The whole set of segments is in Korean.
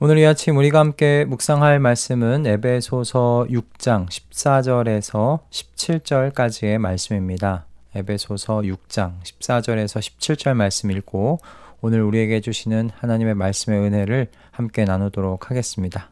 오늘 이 아침 우리가 함께 묵상할 말씀은 에베소서 6장 14절에서 17절까지의 말씀입니다. 에베소서 6장 14절에서 17절 말씀 읽고 오늘 우리에게 주시는 하나님의 말씀의 은혜를 함께 나누도록 하겠습니다.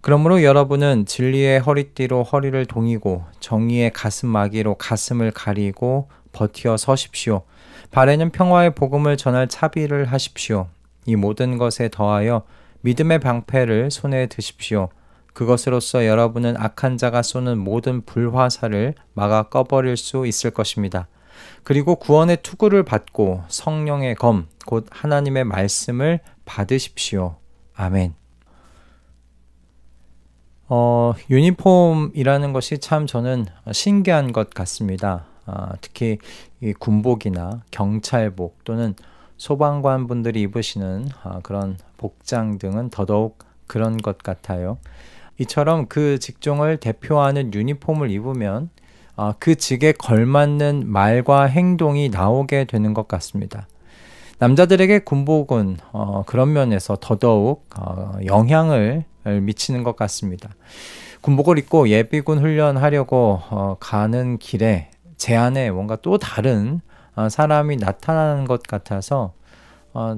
그러므로 여러분은 진리의 허리띠로 허리를 동이고 정의의 가슴마기로 가슴을 가리고 버티어 서십시오. 발에는 평화의 복음을 전할 차비를 하십시오. 이 모든 것에 더하여 믿음의 방패를 손에 드십시오. 그것으로써 여러분은 악한 자가 쏘는 모든 불화살을 막아 꺼버릴 수 있을 것입니다. 그리고 구원의 투구를 받고 성령의 검, 곧 하나님의 말씀을 받으십시오. 아멘. 유니폼이라는 것이 참 저는 신기한 것 같습니다. 특히 이 군복이나 경찰복 또는 소방관 분들이 입으시는 그런 복장 등은 더더욱 그런 것 같아요. 이처럼 그 직종을 대표하는 유니폼을 입으면 그 직에 걸맞는 말과 행동이 나오게 되는 것 같습니다. 남자들에게 군복은 그런 면에서 더더욱 영향을 미치는 것 같습니다. 군복을 입고 예비군 훈련하려고 가는 길에 제 안에 뭔가 또 다른 사람이 나타나는 것 같아서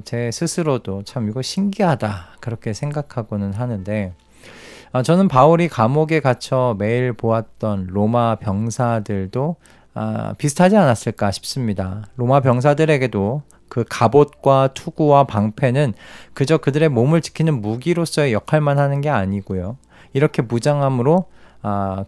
제 스스로도 참 이거 신기하다 그렇게 생각하고는 하는데, 저는 바울이 감옥에 갇혀 매일 보았던 로마 병사들도 비슷하지 않았을까 싶습니다. 로마 병사들에게도 그 갑옷과 투구와 방패는 그저 그들의 몸을 지키는 무기로서의 역할만 하는 게 아니고요. 이렇게 무장함으로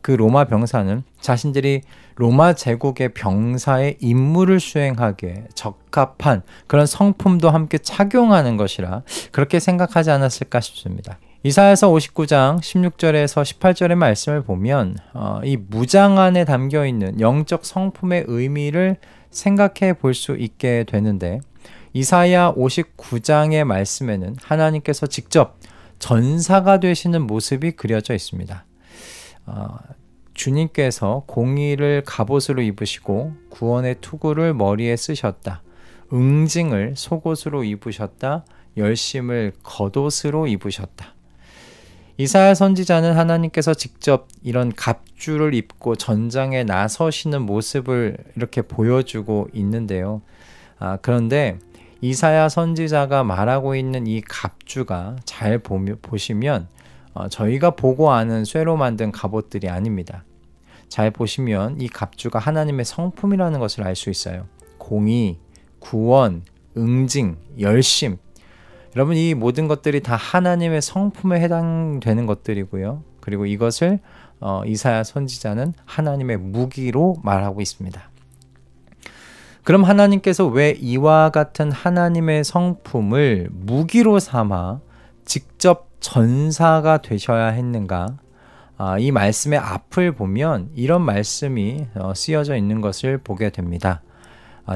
그 로마 병사는 자신들이 로마 제국의 병사의 임무를 수행하기에 적합한 그런 성품도 함께 착용하는 것이라 그렇게 생각하지 않았을까 싶습니다. 이사야서 59장 16절에서 18절의 말씀을 보면 이 무장 안에 담겨있는 영적 성품의 의미를 생각해 볼 수 있게 되는데, 이사야 59장의 말씀에는 하나님께서 직접 전사가 되시는 모습이 그려져 있습니다. 주님께서 공의를 갑옷으로 입으시고 구원의 투구를 머리에 쓰셨다. 응징을 속옷으로 입으셨다. 열심을 겉옷으로 입으셨다. 이사야 선지자는 하나님께서 직접 이런 갑주를 입고 전장에 나서시는 모습을 이렇게 보여주고 있는데요. 그런데 이사야 선지자가 말하고 있는 이 갑주가 잘 보시면 저희가 보고 아는 쇠로 만든 갑옷들이 아닙니다. 잘 보시면 이 갑주가 하나님의 성품이라는 것을 알 수 있어요. 공의, 구원, 응징, 열심. 여러분, 이 모든 것들이 다 하나님의 성품에 해당되는 것들이고요. 그리고 이것을 이사야 선지자는 하나님의 무기로 말하고 있습니다. 그럼 하나님께서 왜 이와 같은 하나님의 성품을 무기로 삼아 직접 전사가 되셔야 했는가? 이 말씀의 앞을 보면 이런 말씀이 쓰여져 있는 것을 보게 됩니다.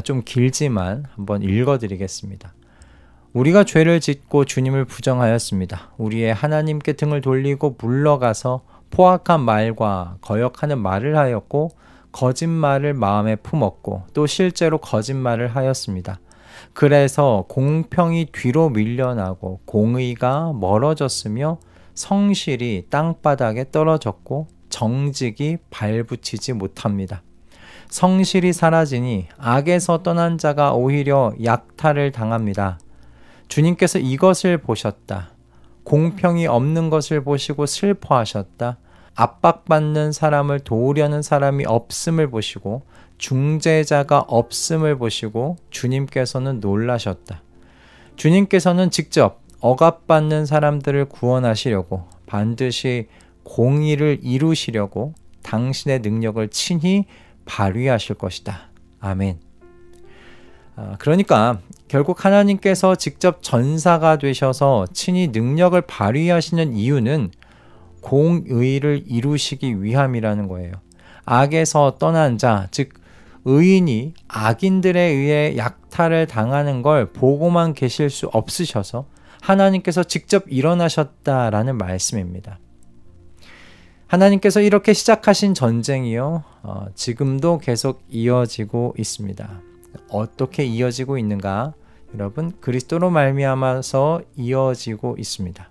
좀 길지만 한번 읽어드리겠습니다. 우리가 죄를 짓고 주님을 부정하였습니다. 우리의 하나님께 등을 돌리고 물러가서 포악한 말과 거역하는 말을 하였고 거짓말을 마음에 품었고 또 실제로 거짓말을 하였습니다. 그래서 공평이 뒤로 밀려나고 공의가 멀어졌으며 성실이 땅바닥에 떨어졌고 정직이 발붙이지 못합니다. 성실이 사라지니 악에서 떠난 자가 오히려 약탈을 당합니다. 주님께서 이것을 보셨다. 공평이 없는 것을 보시고 슬퍼하셨다. 압박받는 사람을 도우려는 사람이 없음을 보시고 중재자가 없음을 보시고 주님께서는 놀라셨다. 주님께서는 직접 억압받는 사람들을 구원하시려고 반드시 공의를 이루시려고 당신의 능력을 친히 발휘하실 것이다. 아멘. 그러니까 결국 하나님께서 직접 전사가 되셔서 친히 능력을 발휘하시는 이유는 공의를 이루시기 위함이라는 거예요. 악에서 떠난 자, 즉 의인이 악인들에 의해 약탈을 당하는 걸 보고만 계실 수 없으셔서 하나님께서 직접 일어나셨다라는 말씀입니다. 하나님께서 이렇게 시작하신 전쟁이요, 지금도 계속 이어지고 있습니다. 어떻게 이어지고 있는가? 여러분 그리스도로 말미암아서 이어지고 있습니다.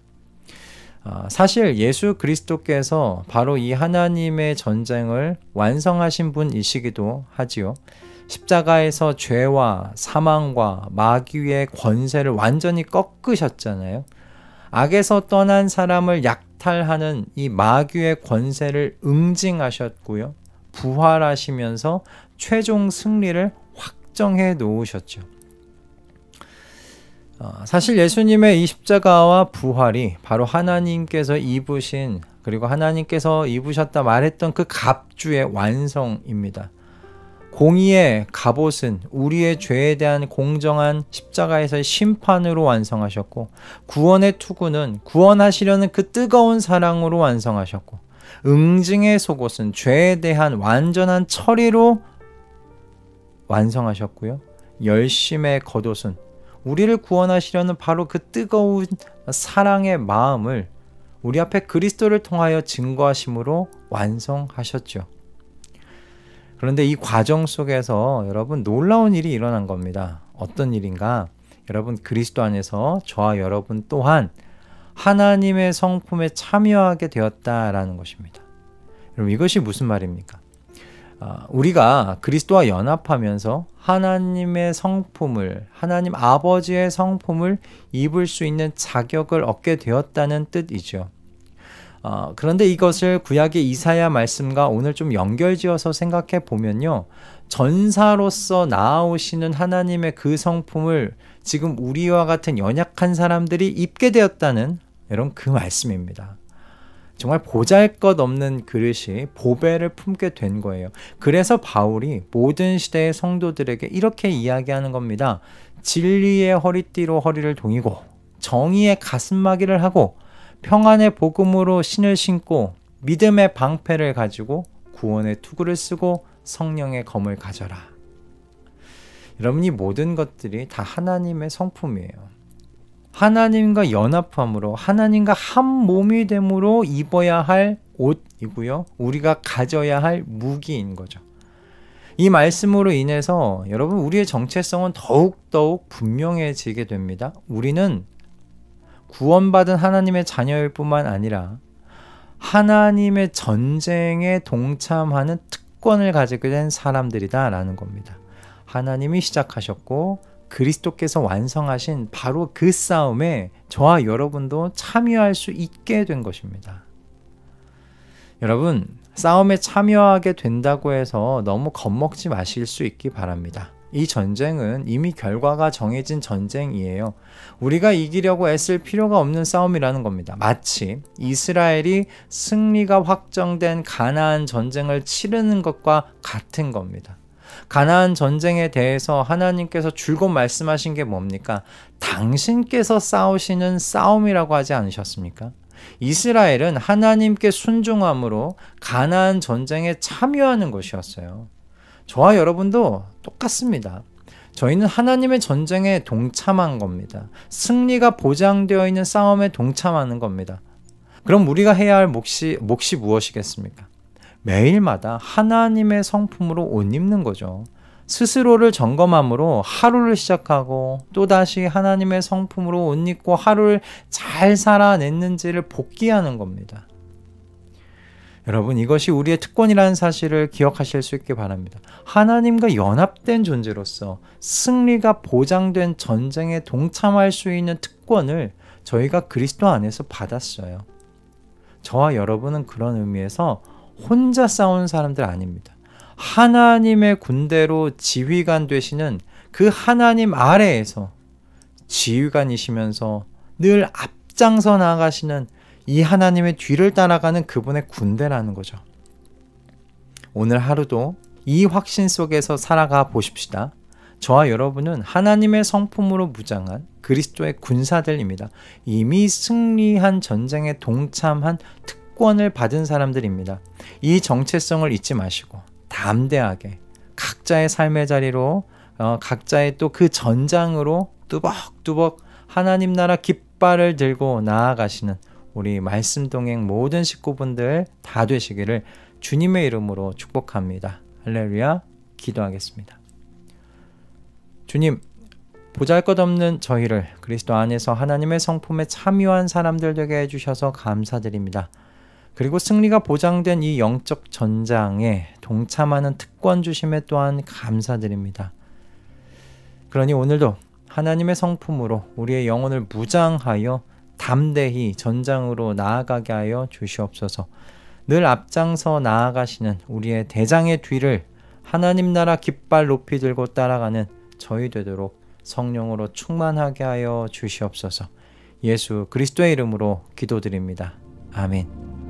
사실 예수 그리스도께서 바로 이 하나님의 전쟁을 완성하신 분이시기도 하지요. 십자가에서 죄와 사망과 마귀의 권세를 완전히 꺾으셨잖아요. 악에서 떠난 사람을 약탈하는 이 마귀의 권세를 응징하셨고요. 부활하시면서 최종 승리를 확정해 놓으셨죠. 사실 예수님의 이 십자가와 부활이 바로 하나님께서 입으신, 그리고 하나님께서 입으셨다 말했던 그 갑주의 완성입니다. 공의의 갑옷은 우리의 죄에 대한 공정한 십자가에서의 심판으로 완성하셨고, 구원의 투구는 구원하시려는 그 뜨거운 사랑으로 완성하셨고, 응징의 속옷은 죄에 대한 완전한 처리로 완성하셨고요. 열심의 겉옷은 우리를 구원하시려는 바로 그 뜨거운 사랑의 마음을 우리 앞에 그리스도를 통하여 증거하심으로 완성하셨죠. 그런데 이 과정 속에서 여러분 놀라운 일이 일어난 겁니다. 어떤 일인가? 여러분 그리스도 안에서 저와 여러분 또한 하나님의 성품에 참여하게 되었다라는 것입니다. 여러분 이것이 무슨 말입니까? 우리가 그리스도와 연합하면서 하나님의 성품을, 하나님 아버지의 성품을 입을 수 있는 자격을 얻게 되었다는 뜻이죠. 그런데 이것을 구약의 이사야 말씀과 오늘 좀 연결지어서 생각해 보면요, 전사로서 나아오시는 하나님의 그 성품을 지금 우리와 같은 연약한 사람들이 입게 되었다는 이런 그 말씀입니다. 정말 보잘것없는 그릇이 보배를 품게 된 거예요. 그래서 바울이 모든 시대의 성도들에게 이렇게 이야기하는 겁니다. 진리의 허리띠로 허리를 동이고 정의의 가슴막이를 하고 평안의 복음으로 신을 신고 믿음의 방패를 가지고 구원의 투구를 쓰고 성령의 검을 가져라. 여러분 이 모든 것들이 다 하나님의 성품이에요. 하나님과 연합함으로, 하나님과 한 몸이 됨으로 입어야 할 옷이고요. 우리가 가져야 할 무기인 거죠. 이 말씀으로 인해서 여러분 우리의 정체성은 더욱더욱 분명해지게 됩니다. 우리는 구원받은 하나님의 자녀일 뿐만 아니라 하나님의 전쟁에 동참하는 특권을 가지게 된 사람들이다라는 겁니다. 하나님이 시작하셨고 그리스도께서 완성하신 바로 그 싸움에 저와 여러분도 참여할 수 있게 된 것입니다. 여러분, 싸움에 참여하게 된다고 해서 너무 겁먹지 마실 수 있기 바랍니다. 이 전쟁은 이미 결과가 정해진 전쟁이에요. 우리가 이기려고 애쓸 필요가 없는 싸움이라는 겁니다. 마치 이스라엘이 승리가 확정된 가나안 전쟁을 치르는 것과 같은 겁니다. 가나안 전쟁에 대해서 하나님께서 줄곧 말씀하신 게 뭡니까? 당신께서 싸우시는 싸움이라고 하지 않으셨습니까? 이스라엘은 하나님께 순종함으로 가나안 전쟁에 참여하는 것이었어요. 저와 여러분도 똑같습니다. 저희는 하나님의 전쟁에 동참한 겁니다. 승리가 보장되어 있는 싸움에 동참하는 겁니다. 그럼 우리가 해야 할 몫이 무엇이겠습니까? 매일마다 하나님의 성품으로 옷 입는 거죠. 스스로를 점검함으로 하루를 시작하고 또다시 하나님의 성품으로 옷 입고 하루를 잘 살아냈는지를 복기하는 겁니다. 여러분 이것이 우리의 특권이라는 사실을 기억하실 수 있기 바랍니다. 하나님과 연합된 존재로서 승리가 보장된 전쟁에 동참할 수 있는 특권을 저희가 그리스도 안에서 받았어요. 저와 여러분은 그런 의미에서 혼자 싸우는 사람들 아닙니다. 하나님의 군대로 지휘관 되시는 그 하나님 아래에서 지휘관이시면서 늘 앞장서 나아가시는 이 하나님의 뒤를 따라가는 그분의 군대라는 거죠. 오늘 하루도 이 확신 속에서 살아가 보십시다. 저와 여러분은 하나님의 성품으로 무장한 그리스도의 군사들입니다. 이미 승리한 전쟁에 동참한 특권을 받은 사람들입니다. 이 정체성을 잊지 마시고 담대하게 각자의 삶의 자리로 각자의 또 그 전장으로 뚜벅뚜벅 하나님 나라 깃발을 들고 나아가시는 우리 말씀 동행 모든 식구분들 다 되시기를 주님의 이름으로 축복합니다. 할렐루야. 기도하겠습니다. 주님, 보잘것없는 저희를 그리스도 안에서 하나님의 성품에 참여한 사람들 되게 해주셔서 감사드립니다. 그리고 승리가 보장된 이 영적 전장에 동참하는 특권 주심에 또한 감사드립니다. 그러니 오늘도 하나님의 성품으로 우리의 영혼을 무장하여 담대히 전장으로 나아가게 하여 주시옵소서. 늘 앞장서 나아가시는 우리의 대장의 뒤를 하나님 나라 깃발 높이 들고 따라가는 저희 되도록 성령으로 충만하게 하여 주시옵소서. 예수 그리스도의 이름으로 기도드립니다. 아멘.